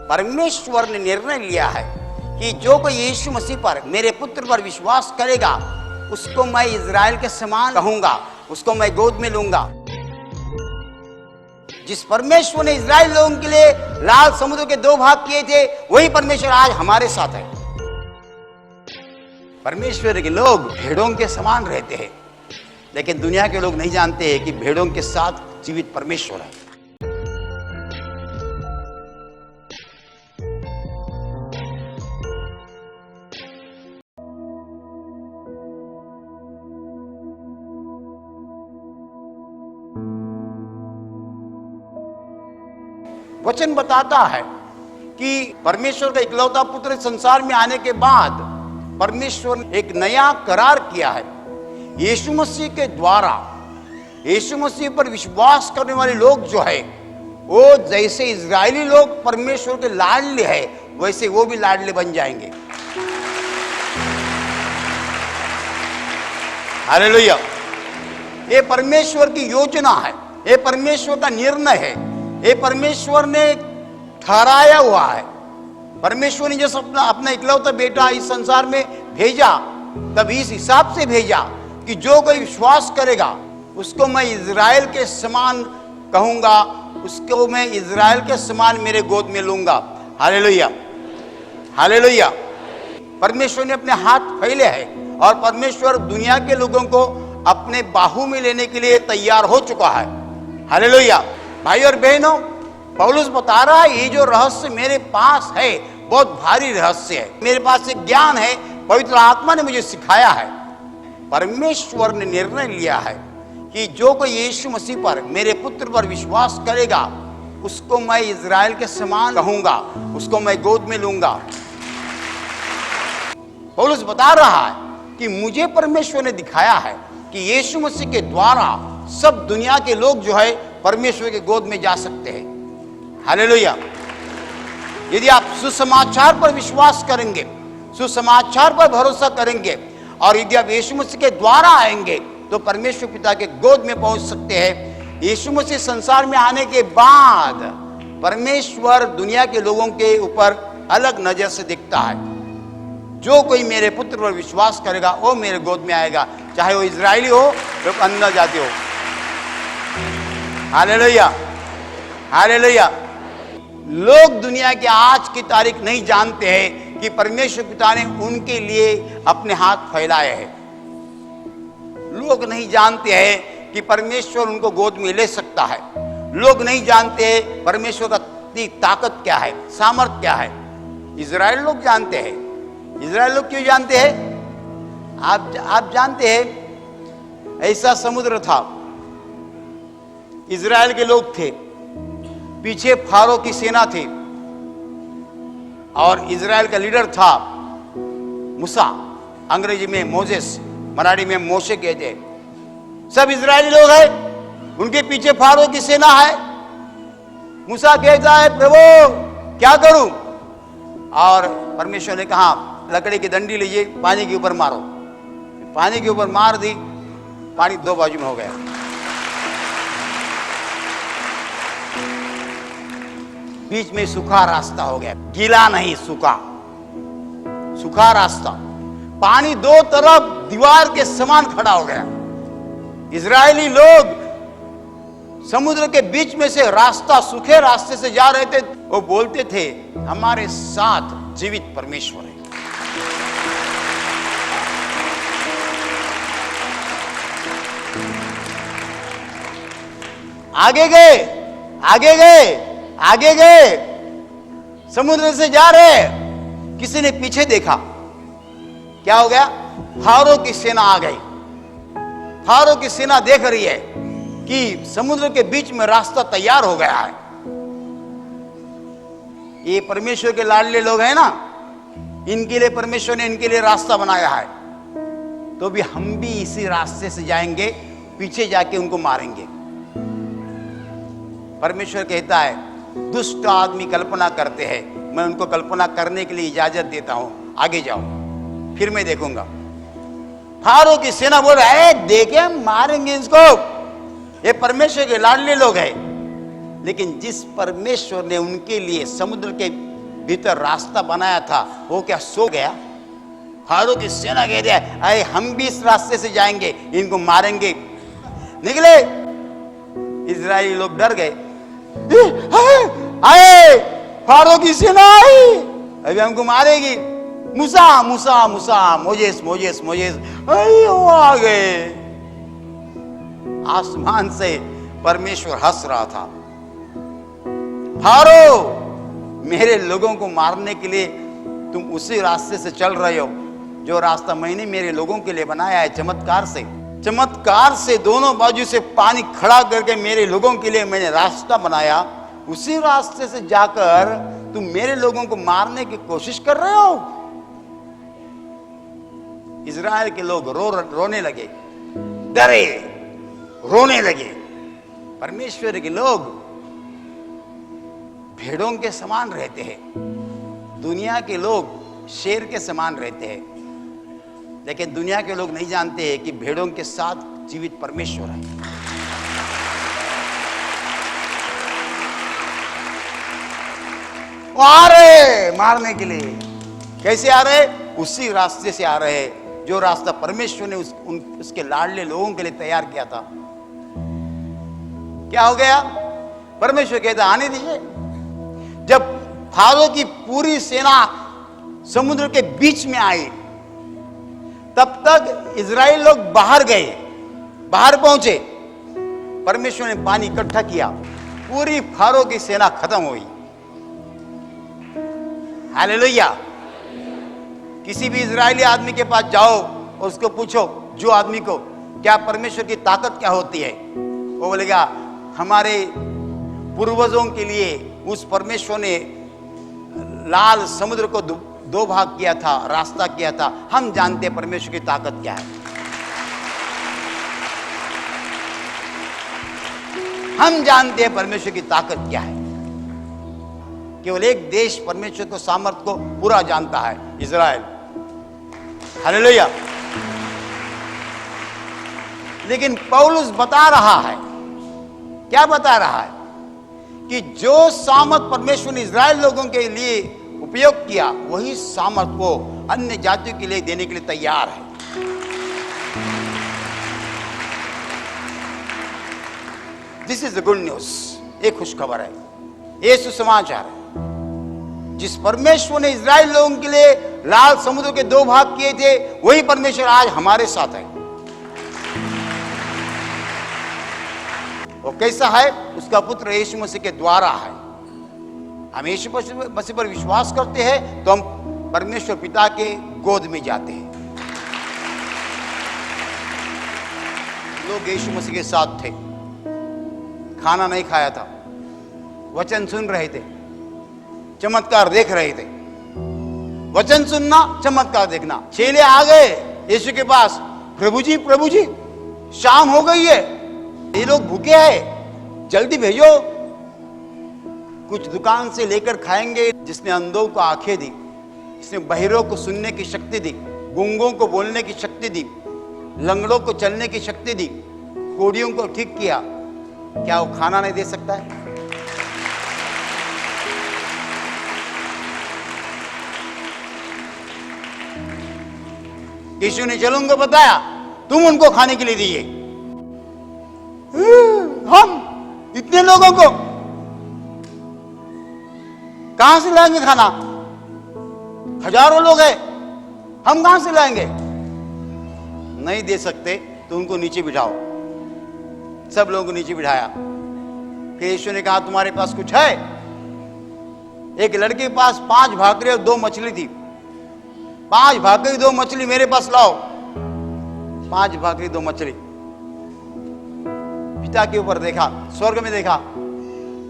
परमेश्वर ने निर्णय लिया है कि जो कोई यीशु मसीह पर, मेरे पुत्र पर विश्वास करेगा, उसको मैं इजराइल के समान कहूंगा, उसको मैं गोद में लूंगा। जिस परमेश्वर ने इजराइल लोगों के लिए लाल समुद्र के 2 भाग किए थे, वही परमेश्वर आज हमारे साथ है। परमेश्वर के लोग भेड़ों के समान रहते हैं, लेकिन दुनिया के लोग नहीं जानते हैं कि भेड़ों के साथ जीवित परमेश्वर है। वचन बताता है कि परमेश्वर का इकलौता पुत्र संसार में आने के बाद परमेश्वर ने एक नया करार किया है। यीशु मसीह के द्वारा, यीशु मसीह पर विश्वास करने वाले लोग जो है, वो जैसे इजरायली लोग परमेश्वर के लाडले हैं, वैसे वो भी लाडले बन जाएंगे। हालेलुया। ये परमेश्वर की योजना है, ये परमेश्वर का निर्णय है, ये परमेश्वर ने ठहराया हुआ है। परमेश्वर ने जब अपना इकलौता बेटा इस संसार में भेजा, तब इस हिसाब से भेजा कि जो कोई विश्वास करेगा, उसको मैं इजराइल के समान कहूंगा, उसको मैं इजराइल के समान मेरे गोद में लूंगा। Hallelujah, hallelujah. परमेश्वर ने अपने हाथ फैले हैं और परमेश्वर दुनिया के लोगों को अपने बाहू में लेने के लिए तैयार हो चुका है। हालेलुया। भाई और बहनों, पौलुस बता रहा है, ये जो रहस्य मेरे पास है बहुत भारी रहस्य है। मेरे पास एक ज्ञान है, पवित्र आत्मा ने मुझे सिखाया है। परमेश्वर ने निर्णय लिया है कि जो कोई यीशु मसीह पर, मेरे पुत्र पर विश्वास करेगा, उसको मैं इजराइल के समान कहूंगा, उसको मैं गोद में लूंगा। पौलुस बता रहा है कि मुझे परमेश्वर ने दिखाया है कि यीशु मसीह के द्वारा सब दुनिया के लोग जो है परमेश्वर के गोद में जा सकते हैं। हालेलुया। यदि आप सुसमाचार पर विश्वास करेंगे, सुसमाचार पर भरोसा करेंगे और यदि आप यीशु मसीह के द्वारा आएंगे, तो परमेश्वर पिता के गोद में पहुंच सकते हैं। यीशु मसीह संसार में आने के बाद परमेश्वर दुनिया के लोगों के ऊपर अलग नजर से दिखता है। जो कोई मेरे पुत्र पर विश्वास करेगा, वो मेरे गोद में आएगा, चाहे वो इजरायली हो या अन्य जाति हो। Hallelujah, hallelujah. लोग दुनिया के आज की तारीख नहीं जानते हैं कि परमेश्वर पिता ने उनके लिए अपने हाथ फैलाए हैं। लोग नहीं जानते हैं कि परमेश्वर उनको गोद में ले सकता है। लोग नहीं जानते हैं परमेश्वर की ताकत क्या है, सामर्थ क्या है। इजराइल लोग जानते हैं। इजराइल लोग क्यों जानते हैं? आप जानते हैं, ऐसा समुद्र था, इजराइल के लोग थे, पीछे फारो की सेना थी और इजराइल का लीडर था मूसा, अंग्रेजी में मोजेस, मराठी में मोशे कहते हैं। सब इजरायली लोग हैं, उनके पीछे फारो की सेना है। मूसा कहता है, प्रभु क्या करूं? और परमेश्वर ने कहा, लकड़ी की डंडी लीजिए, पानी के ऊपर मारो। पानी के ऊपर मार दी, पानी 2 बाजू में हो गया। बीच में सूखा रास्ता हो गया, गीला नहीं, सूखा, सूखा रास्ता। पानी 2 तरफ दीवार के समान खड़ा हो गया। इजरायली लोग समुद्र के बीच में से रास्ता, सूखे रास्ते से जा रहे थे। वो बोलते थे, हमारे साथ जीवित परमेश्वर है। आगे गए, आगे गए, आगे गए, समुद्र से जा रहे। किसी ने पीछे देखा, क्या हो गया? फारो की सेना आ गई। फारो की सेना देख रही है कि समुद्र के बीच में रास्ता तैयार हो गया है। ये परमेश्वर के लाडले लोग हैं ना, इनके लिए परमेश्वर ने इनके लिए रास्ता बनाया है। तो भी हम भी इसी रास्ते से जाएंगे, पीछे जाके उनको मारेंगे। परमेश्वर कहता है, दुष्ट आदमी कल्पना करते हैं, मैं उनको कल्पना करने के लिए इजाजत देता हूं, आगे जाओ, फिर मैं देखूंगा। फारो की सेना बोल रहा है, देखे मारेंगे इसको। ये परमेश्वर के लाडले लोग हैं। लेकिन जिस परमेश्वर ने उनके लिए समुद्र के भीतर रास्ता बनाया था वो क्या सो गया? फारो की सेना कह दिया अरे हम भी इस रास्ते से जाएंगे, इनको मारेंगे। निकले, इजरायली लोग डर गए, आए फारो की सेना आई, अभी हमको मारेगी। मूसा मूसा मूसा, मोजेस मोजेस मोजेस, वो आ गए। आसमान से परमेश्वर हंस रहा था, फारो मेरे लोगों को मारने के लिए तुम उसी रास्ते से चल रहे हो जो रास्ता मैंने मेरे लोगों के लिए बनाया है। चमत्कार से दोनों बाजू से पानी खड़ा करके मेरे लोगों के लिए मैंने रास्ता बनाया। उसी रास्ते से जाकर तुम मेरे लोगों को मारने की कोशिश कर रहे हो। इजराइल के लोग रोने लगे, डरे, रोने लगे। परमेश्वर के लोग भेड़ों के समान रहते हैं, दुनिया के लोग शेर के समान रहते हैं, लेकिन दुनिया के लोग नहीं जानते हैं कि भेड़ों के साथ जीवित परमेश्वर है। वो आ रहे मारने के लिए। कैसे आ रहे? उसी रास्ते से आ रहे जो रास्ता परमेश्वर ने उसके लाडले लोगों के लिए तैयार किया था। क्या हो गया? परमेश्वर कहता आने दीजिए। जब फारो की पूरी सेना समुद्र के बीच में आई, तब तक इजराइल लोग बाहर गए, बाहर पहुंचे। परमेश्वर ने पानी इकट्ठा किया, पूरी फारो की सेना खत्म हुई। हालेलुया। किसी भी इजरायली आदमी के पास जाओ और उसको पूछो, जो आदमी को, क्या परमेश्वर की ताकत क्या होती है, वो बोलेगा हमारे पूर्वजों के लिए उस परमेश्वर ने लाल समुद्र को दो भाग किया था, रास्ता किया था। हम जानते हैं परमेश्वर की ताकत क्या है। हम जानते हैं परमेश्वर की ताकत क्या है। केवल एक देश परमेश्वर को सामर्थ को पूरा जानता है, इजराइल। हालेलुया। लेकिन पौलुस बता रहा है, क्या बता रहा है? कि जो सामर्थ परमेश्वर ने इजराइल लोगों के लिए उपयोग किया, वही सामर्थ वो अन्य जातियों के लिए देने के लिए तैयार है। This is the good news. एक खुशखबर है, ये सुसमाचार है। जिस परमेश्वर ने इजराइल लोगों के लिए लाल समुद्र के दो भाग किए थे, वही परमेश्वर आज हमारे साथ है। वो कैसा है? उसका पुत्र यीशु मसीह के द्वारा है। हम यीशु मसीह पर विश्वास करते हैं तो हम परमेश्वर पिता के गोद में जाते हैं। लोग यीशु मसीह के साथ थे, खाना नहीं खाया था, वचन सुन रहे थे, चमत्कार देख रहे थे। वचन सुनना, चमत्कार देखना। चेले आ गए यीशु के पास, प्रभु जी शाम हो गई है, ये लोग भूखे हैं, जल्दी भेजो, कुछ दुकान से लेकर खाएंगे। जिसने अंधों को आंखें दी, जिसने बहिरों को सुनने की शक्ति दी, गूंगों को बोलने की शक्ति दी, लंगड़ों को चलने की शक्ति दी, कोढ़ियों को ठीक किया, क्या वो खाना नहीं दे सकता है? यीशु ने चलों को बताया, तुम उनको खाने के लिए दिए। हम इतने लोगों को कहां से लाएंगे खाना? हजारों लोग हैं, हम कहां से लाएंगे? नहीं दे सकते तो उनको नीचे बिठाओ। सब लोगों को नीचे बिठाया। फिर यीशु ने कहा, तुम्हारे पास कुछ है? एक लड़के के पास 5 भाकरी और 2 मछली थी। 5 भाकरी 2 मछली मेरे पास लाओ। 5 भाकरी 2 मछली। पिता के ऊपर देखा, स्वर्ग में देखा,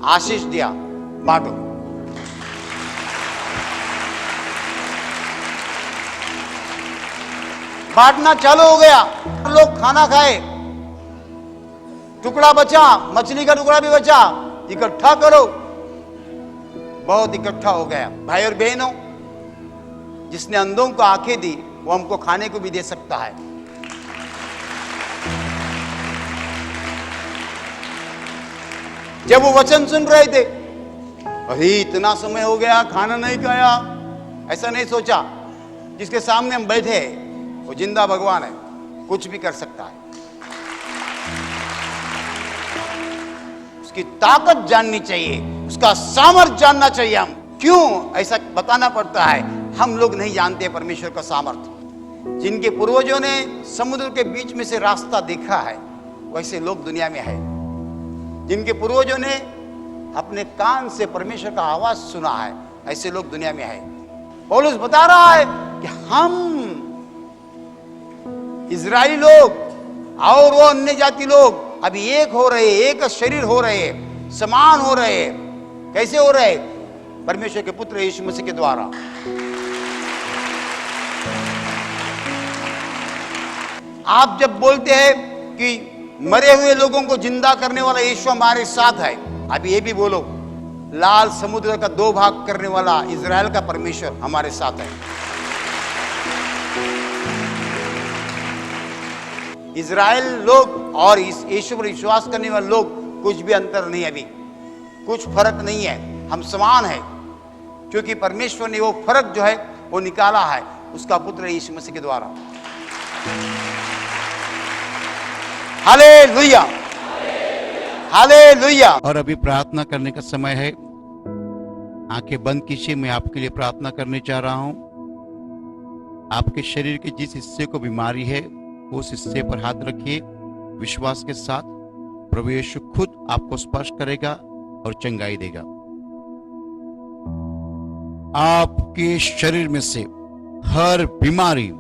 आशीष दिया, बांटो। बांटना चालू हो गया, लोग खाना खाए, टुकड़ा बचा, मछली का टुकड़ा भी बचा, इकट्ठा करो। बहुत इकट्ठा हो गया। भाई और बहनों, जिसने अंधों को आंखें दी, वो हमको खाने को भी दे सकता है। जब वो वचन सुन रहे थे, अरे इतना समय हो गया खाना नहीं खाया, ऐसा नहीं सोचा। जिसके सामने हम बैठे हैं वो जिंदा भगवान है, कुछ भी कर सकता है। उसकी ताकत जाननी चाहिए, उसका सामर्थ्य जानना चाहिए। हम क्यों ऐसा बताना पड़ता है, हम लोग नहीं जानते परमेश्वर का सामर्थ्य। जिनके पूर्वजों ने समुद्र के बीच में से रास्ता देखा है, वैसे लोग दुनिया में है। जिनके पूर्वजों ने अपने कान से परमेश्वर का आवाज सुना है, ऐसे लोग दुनिया में है। पौलुस बता रहा है कि हम इजरायली लोग और वो अन्य जाति लोग अभी एक हो रहे, एक शरीर हो रहे, समान हो रहे। कैसे हो रहे? परमेश्वर के पुत्र यीशु मसीह के द्वारा। आप जब बोलते हैं कि मरे हुए लोगों को जिंदा करने वाला यीशु हमारे साथ है, अभी ये भी बोलो, लाल समुद्र का 2 भाग करने वाला इजराइल का परमेश्वर हमारे साथ है। इजराइल लोग और इस यीशु पर विश्वास करने वाले लोग कुछ भी अंतर नहीं है, अभी कुछ फर्क नहीं है, हम समान है। क्योंकि परमेश्वर ने वो फर्क जो है वो निकाला है उसका पुत्र यीशु मसीह के द्वारा। Hallelujah, hallelujah. और अभी प्रार्थना करने का समय है। आंखें बंद कीजिए, मैं आपके लिए प्रार्थना करने जा रहा हूं। आपके शरीर के जिस हिस्से को बीमारी है उस हिस्से पर हाथ रखिए विश्वास के साथ। प्रभु यीशु खुद आपको स्पर्श करेगा और चंगाई देगा। आपके शरीर में से हर बीमारी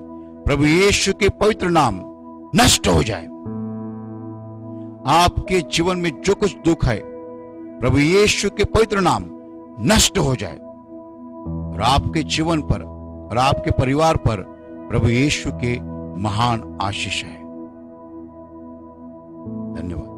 प्रभु यीशु के पवित्र नाम नष्ट हो जाए। आपके जीवन में जो कुछ दुख है प्रभु यीशु के पवित्र नाम नष्ट हो जाए और आपके जीवन पर और आपके परिवार पर प्रभु यीशु के महान आशीष है। धन्यवाद।